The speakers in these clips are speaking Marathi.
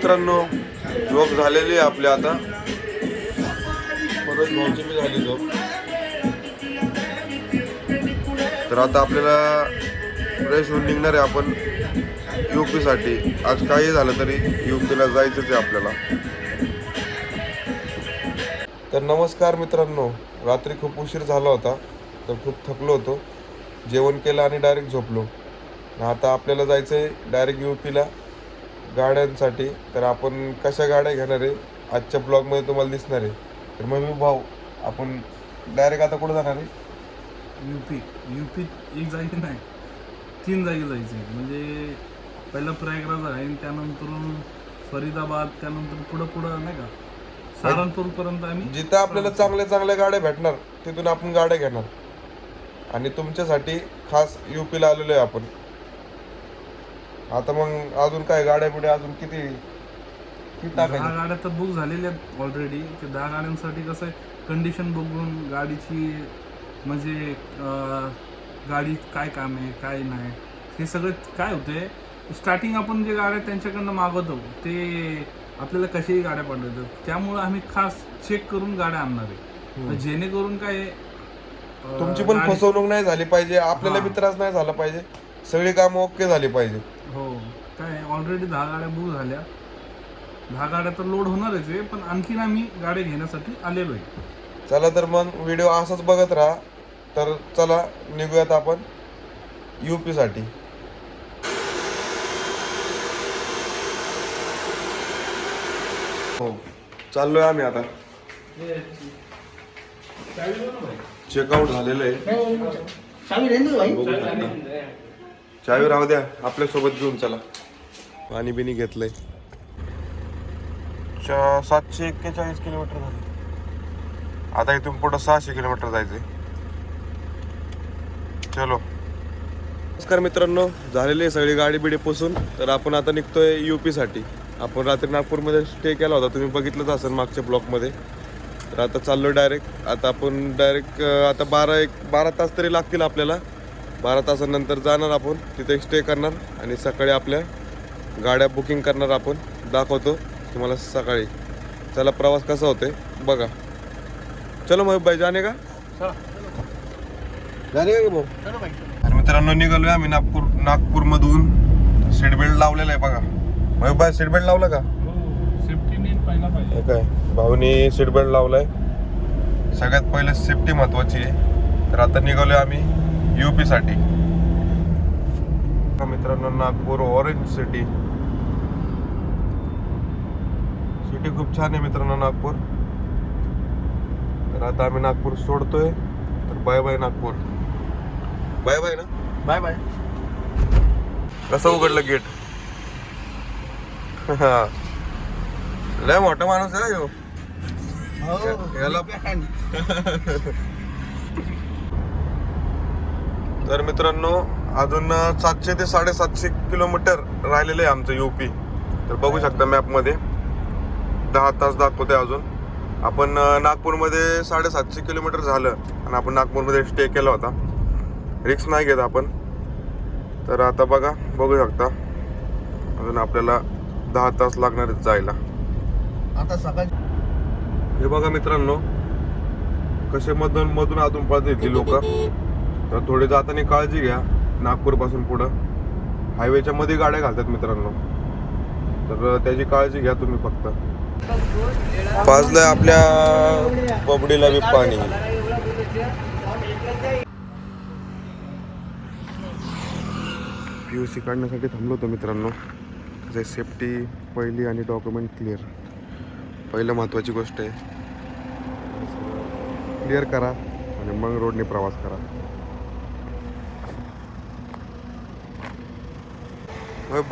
मित्रांनो, झोप झालेली आहे आपली आता. परत भाऊची बी झाली झोप. तर आता आपल्याला फ्रेश होऊन निघणार आहे आपण UP साठी. आज काही झालं तरी UP ला जायचंच आहे आपल्याला. तर नमस्कार मित्रांनो, रात्री खूप उशीर झाला होता, तर खूप थकलो होतो. जेवण केलं आणि डायरेक्ट झोपलो. आता आपल्याला जायचं आहे डायरेक्ट UP ला गाड्यांसाठी. तर आपण कशा गाड्या घेणार आहे आजच्या ब्लॉगमध्ये तुम्हाला दिसणार आहे. तर मग मी भाऊ आपण डायरेक्ट आता कुठं जाणार आहे? UP एक जागी नाही, 3 जागी जायचं आहे. म्हणजे पहिलं प्रयागराज आहे, त्यानंतर फरीदाबाद, त्यानंतर पुढं नाही का सारनपूरपर्यंत आम्ही जिथं आपल्याला चांगल्या गाड्या भेटणार तिथून आपण गाड्या घेणार. आणि तुमच्यासाठी खास UP ला आलेलो आहे आपण. आता मग अजून काय गाड्या अजून किती 10 गाड्या तर बुक झालेल्या आहेत ऑलरेडी. ते 10 गाड्यांसाठी कसं आहे, कंडिशन बघून गाडीची, म्हणजे गाडी काय काम आहे काय नाही हे सगळं काय होते. स्टार्टिंग आपण जे गाड्या त्यांच्याकडनं मागवतो ते आपल्याला कशाही गाड्या पडतात. त्यामुळे आम्ही खास चेक करून गाड्या आणणार आहे, जेणेकरून काय तुमची पण फसवणूक नाही झाली पाहिजे, आपल्याला बी त्रास नाही झाला पाहिजे, सगळी कामं ओके झाली पाहिजे. हो, काय ऑलरेडी 10 गाड्या बुक झाल्या. 10 गाड्या तर लोड होणारच आहे, पण आणखीन आम्ही गाड्या घेण्यासाठी आलेलो आहे. चला तर मग व्हिडिओ असाच बघत राहा. तर चला निघूयात आपण UP साठी. हो, चाललोय आम्ही आता. चेकआउट झालेलं आहे. बघू शकता. चावी राहू द्या, आपल्या सोबत घेऊन चला. पाणी बिनी घेतलंय. 741 किलोमीटर झाले. आता इथून पुढं 600 किलोमीटर जायचंय. चलो. नमस्कार मित्रांनो, झालेली आहे सगळी गाडी बिडी पोसून. तर आपण आता निघतोय UP साठी. आपण रात्री नागपूरमध्ये स्टे केला होता, तुम्ही बघितलंच असेल मागच्या ब्लॉकमध्ये. तर आता चाललो डायरेक्ट. आता आपण डायरेक्ट आता 12 तास तरी लागतील आपल्याला. 12 तासानंतर जाणार आपण तिथे स्टे करणार आणि सकाळी आपल्या गाड्या बुकिंग करणार. आपण दाखवतो तुम्हाला सकाळी. चला प्रवास कसा होतोय बघा. चलो मग भाई, जाणे का भाऊ? मित्रांनो, निघालोय आम्ही नागपूरमधून. सीट बेल्ट लावलेला आहे बघा. मग बाय सीट बेल्ट लावला का? सेफ्टी मेन पहिला पाहिजे. काय भाऊनी सीट बेल्ट लावलाय. सगळ्यात पहिले सेफ्टी महत्वाची आहे. तर आता निघालोय आम्ही UP साठी. मित्रांनो, नागपूर ऑरेंज सिटी खूप छान आहे मित्रांनो नागपूर. तर आता आम्ही नागपूर सोडतोय. तर bye bye Nagpur. Bye bye ना. Bye bye. कसं उघडलं गेट? लय मोठा माणूस आहे ह्यो. याला तर मित्रांनो, अजून 700 ते 750 किलोमीटर राहिलेलं आहे आमचं UP. तर बघू शकता मॅप मध्ये 10 तास दाखवते अजून. आपण नागपूरमध्ये 750 किलोमीटर झालं आणि आपण नागपूरमध्ये स्टे केला होता. रिक्स नाही घेत आपण. तर आता बघू शकता अजून आपल्याला 10 तास लागणार आहेत जायला. आता सकाळी हे बघा मित्रांनो, कसे मधून आतून पळतात ती लोक. तर थोडी जाताना काळजी घ्या. नागपूर पासून पुढं हायवेच्या मध्ये गाड्या घालतात मित्रांनो, तर त्याची काळजी घ्या तुम्ही फक्त. पाजलंय आपल्या पबडीला बी पाणी. PUC काढण्यासाठी थांबलो होतो मित्रांनो. जे सेफ्टी पहिली आणि डॉक्युमेंट क्लिअर पहिलं महत्त्वाची गोष्ट आहे. क्लिअर करा आणि मग रोडने प्रवास करा. Bye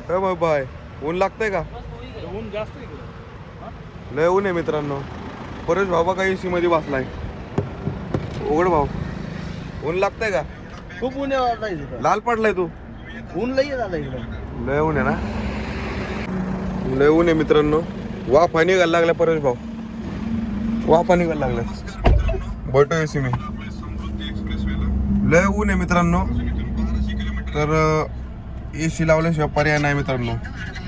bye bye. ऊन लागतंय का? ऊन जास्त आहे. लय ऊन आहे मित्रांनो. परेश भाऊ बघा AC मध्ये बसलाय. उघड भाऊ, ऊन लागतंय का? खूप ऊन आहे. लाल पडलाय तू. ऊन लई झालं इकडे. लय ऊन आहे ना. लय ऊन आहे मित्रांनो. वाफा निघायला लागल्या परेश भाऊ. वाफा निघायला लागल्या. बैठो AC मी. लय ऊन आहे मित्रांनो. तर AC लावल्याशिवाय पर्याय नाही मित्रांनो.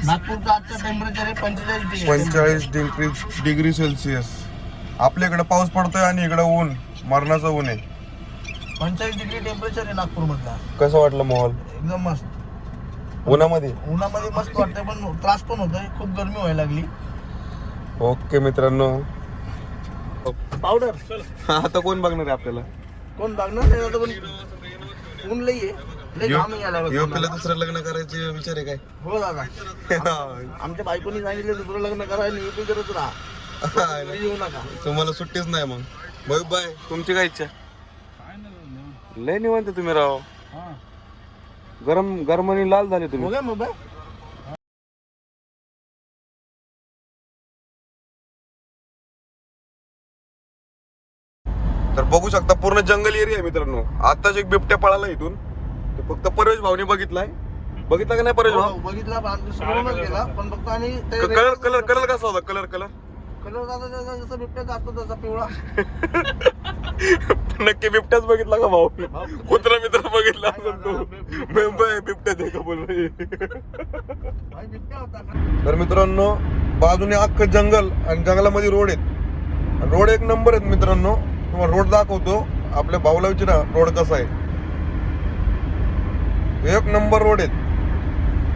नागपूरचं आजचं टेम्परेचर आहे 45 डिग्री सेल्सिअस. आपल्याकडे पाऊस पडतोय आणि इकडे ऊन, मरणाचं ऊन आहे. 45 डिग्री टेम्परेचर आहे नागपूरमधला. कसं वाटलं माहोल एकदम मस्त. उन्हामध्ये? उन्हामध्ये मस्त वाटतंय पण त्रास पण होतोय, खूप गरमी व्हायला लागली. ओके मित्रांनो, पावडर आता कोण बघणार आहे आपल्याला? कोण बघणार नाही आता, पण ऊन लई आहे. लई घाम यायला लागला. युपीला दुसरं लग्न करायचे विचार आहे काय? हो दादा, आमच्या बायकोनी सांगितलं दुसरं लग्न करायला युपी करत राहा, येऊ नका. तुम्हाला सुट्टीच नाही मग. Bye bye. तुमची काय इच्छा? लय निवांत तुम्ही राव. गरमनी लाल झाले तुम्ही. हो गया मोबाईल. तर बघू शकता पूर्ण जंगल एरिया आहे मित्रांनो. आताच एक बिबट्या पळाला इथून. ते फक्त परवेश भाऊने बघितलाय. बघितला का नाही परवेश भाऊ? बघितला, आमच्या समोरूनच गेला. पण फक्त आम्ही कलर कलर कलर कसा होता? कलर कलर कलर दादा जसं बिबट्याचा असतो तसा पिवळा. नक्की बिबट्याच बघितला का भाऊ? कुत्रा मित्र बघितला असेल तू. बिबट्या दे का बोल. बिबट्या होता. तर मित्रांनो, बाजूने अख्खं जंगल आणि जंगलामध्ये रोड आहेत. रोड एक नंबर आहेत मित्रांनो. तुम्हाला रोड दाखवतो. आपल्या भाऊला विचारा रोड कसा आहे. एक नंबर रोड आहेत.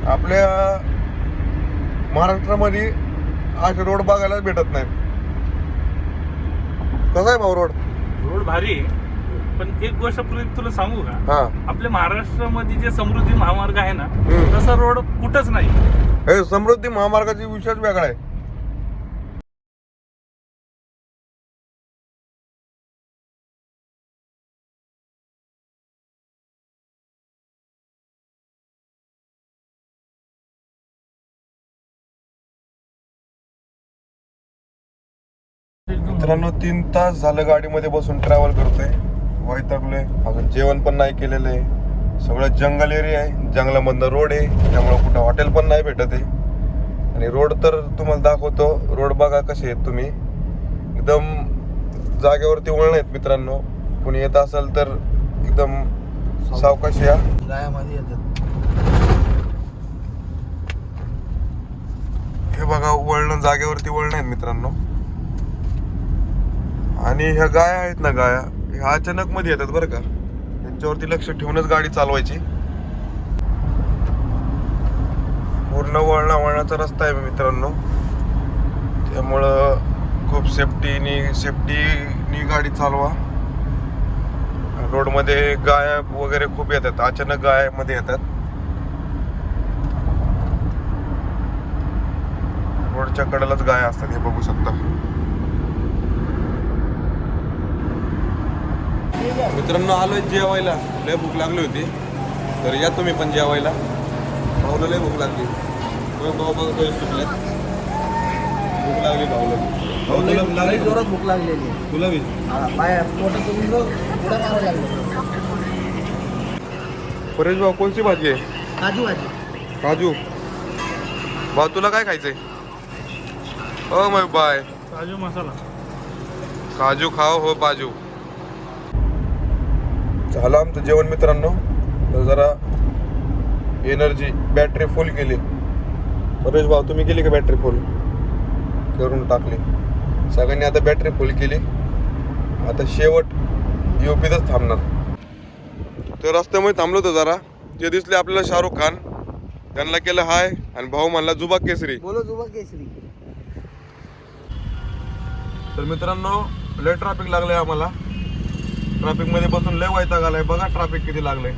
आपल्या महाराष्ट्रामध्ये असे रोड बघायला भेटत नाही. कसा आहे भाऊ रोड? रोड भारी आहे, पण एक गोष्ट तुला सांगू का? हा, आपल्या महाराष्ट्रामध्ये जे समृद्धी महामार्ग आहे ना, तसा रोड कुठंच नाही. हे समृद्धी महामार्गाचा विषयच वेगळा आहे. मित्रांनो, 3 तास झालं गाडीमध्ये बसून ट्रॅव्हल करतोय. वैतागलोय. अजून जेवण पण नाही केलेलं आहे. सगळं जंगल एरिया आहे. जंगलामधनं रोड आहे, त्यामुळे कुठं हॉटेल पण नाही भेटत आहे. आणि रोड तर तुम्हाला दाखवतो. रोड बघा कसे आहेत तुम्ही. एकदम जागेवरती वळण आहेत मित्रांनो. कोणी येत असेल तर एकदम सावकाश या. गायामध्ये येतात. हे बघा वळण, जागेवरती वळण आहेत मित्रांनो. आणि ह्या गाया आहेत ना, गाया ह्या अचानक मध्ये येतात बरं का. त्यांच्यावरती लक्ष ठेवूनच गाडी चालवायची. पूर्ण वळणाचा रस्ता आहे मित्रांनो, त्यामुळं खूप सेफ्टीनी गाडी चालवा. रोडमध्ये गाया वगैरे खूप येतात. अचानक गायामध्ये येतात. रोडच्या कडेलाच गाया असतात, हे बघू शकता. मित्रांनो, आलोय जेवायला. लय भूक लागली होती, तर या तुम्ही पण जेवायला. भाऊला लय भूक लागली. भाऊ बघतोय सुटल्यात. भूक लागली भाऊला. जोरात भूक लागलेली. तुला बी? परेश भाऊ, कोणती भाजी आहे? काजू भाजी. काजू. भाऊ तुला काय खायचंय? हो मग बाय. काजू मसाला. काजू खाओ हो बाजू. झालं आमचं जेवण मित्रांनो. तर जरा एनर्जी बॅटरी फुल केली. परेश भाऊ तुम्ही केली का बॅटरी फुल? करून टाकली सगळ्यांनी. आता बॅटरी फुल केली. आता शेवट युपीतच थांबणार. तर रस्त्यामध्ये थांबलो होतो जरा. ते दिसले आपल्याला शाहरुख खान. त्यांना केलं हाय आणि भाऊ म्हणला जुबा केसरी. बोलो जुबा केसरी. तर मित्रांनो, लय ट्रॅफिक लागलंय आम्हाला. ट्रॅफिक मध्ये बसून लय वैताग आलाय. बघा ट्रॅफिक किती लागलंय.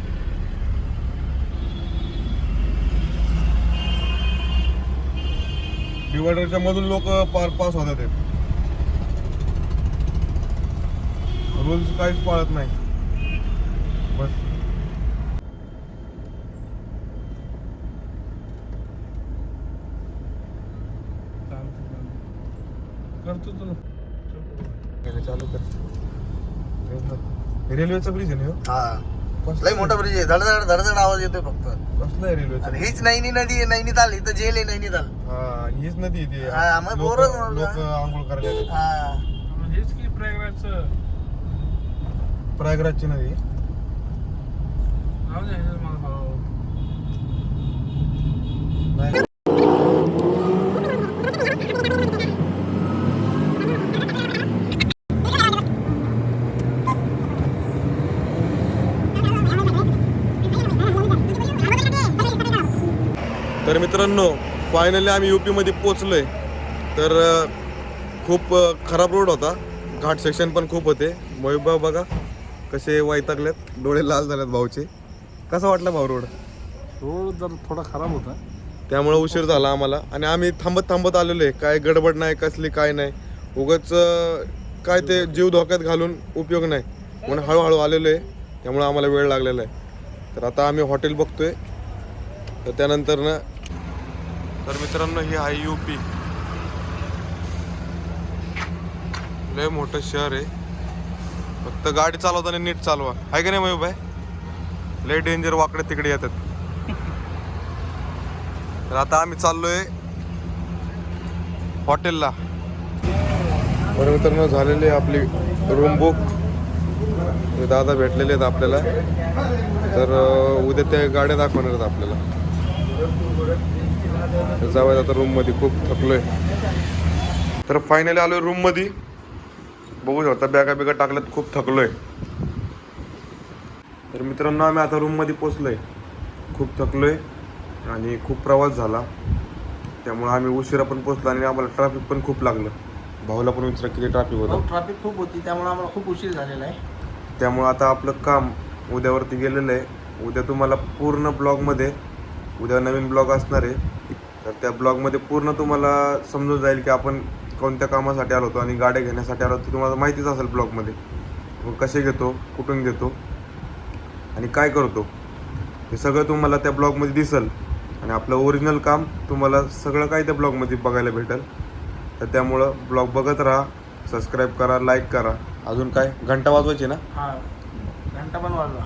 डिवायडरच्या मधून लोक पास होतात. रूल्स काहीच पाळत नाही. बस करतो तुला चालू कर. रेल्वेचा ब्रिज आहे ना? हा, लई मोठा ब्रिज आहे. धडधड धडधड आवाज येतोय फक्त. कसला आहे रेल्वेचा? आणि हीच नैनी नदी आहे. नैनीताल इथं जेल आहे. नैनीताल. हा, हीच नदी ती. हा, मग लोक बरोबर. आंघोळ करायला येतात. हा, हेच की प्रयागराजचं. प्रयागराजची नदी. माझा भाऊ. नाही मित्रांनो फायनली आम्ही UP मध्ये पोचलोय. तर खूप खराब रोड होता, घाट सेक्शन पण खूप होते. भाऊ बघा कसे वैतागलेत, डोळे लाल झालेत भाऊचे. कसा वाटला भाऊ रोड? रोड जर थोडा खराब होता, त्यामुळे उशीर झाला आम्हाला. आणि आम्ही थांबत आलेलो आहे, काय गडबड नाही कसली काय नाही. उगाच काय ते जीव धोक्यात घालून उपयोग नाही म्हणून हळूहळू आलेलो आहे. त्यामुळे आम्हाला वेळ लागलेला आहे. तर आता आम्ही हॉटेल बघतोय. तर त्यानंतर ना तर मित्रांनो ही आहे UP. लय मोठं शहर आहे. फक्त गाडी चालवताना नीट चालवा, आहे का नाही मयूर भाई? लय डेंजर वाकडे तिकडे येतात. तर आता आम्ही चाललोय हॉटेलला. बरं मित्रांनो झालेली आपली रूम बुक. दादा भेटलेले आहेत आपल्याला. तर उद्या त्या गाड्या दाखवणार आहेत आपल्याला. तर जाऊया आता रूम मध्ये, खूप थकलोय. तर फायनली आलोय रूम मध्ये. बघू शकता बॅगा बिगा टाकल्यात, खूप थकलोय. तर मित्रांनो आम्ही आता रूम मध्ये पोचलोय. खूप थकलोय आणि खूप प्रवास झाला. त्यामुळे आम्ही उशिरा पण पोचलो आणि आम्हाला ट्रॅफिक पण खूप लागलं. भाऊला पण विचारा किती ट्रॅफिक होतं. ट्रॅफिक खूप होती, त्यामुळे आम्हाला खूप उशीर झालेला आहे. त्यामुळे आता आपलं काम उद्यावरती गेलेलं आहे. उद्या तुम्हाला पूर्ण ब्लॉगमध्ये, उद्या नवीन ब्लॉग असणार आहे. तर त्या ब्लॉगमध्ये पूर्ण तुम्हाला समजून जाईल की आपण कोणत्या कामासाठी आलो होतो आणि गाड्या घेण्यासाठी आलो होतो. तुम्हाला माहितीच असेल ब्लॉगमध्ये. मग कसे घेतो, कुठून घेतो आणि काय करतो हे सगळं तुम्हाला त्या ब्लॉगमध्ये दिसेल. आणि आपलं ओरिजिनल काम तुम्हाला सगळं काही त्या ब्लॉगमध्ये बघायला भेटेल. तर त्यामुळं ब्लॉग बघत राहा, सबस्क्राईब करा, लाईक करा. अजून काय घंटा वाजवायची ना? हा, घंटा पण वाजवा.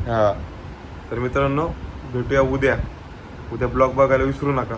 हां. तर मित्रांनो भेटूया उद्या. उद्या ब्लॉग बघायला विसरू नका.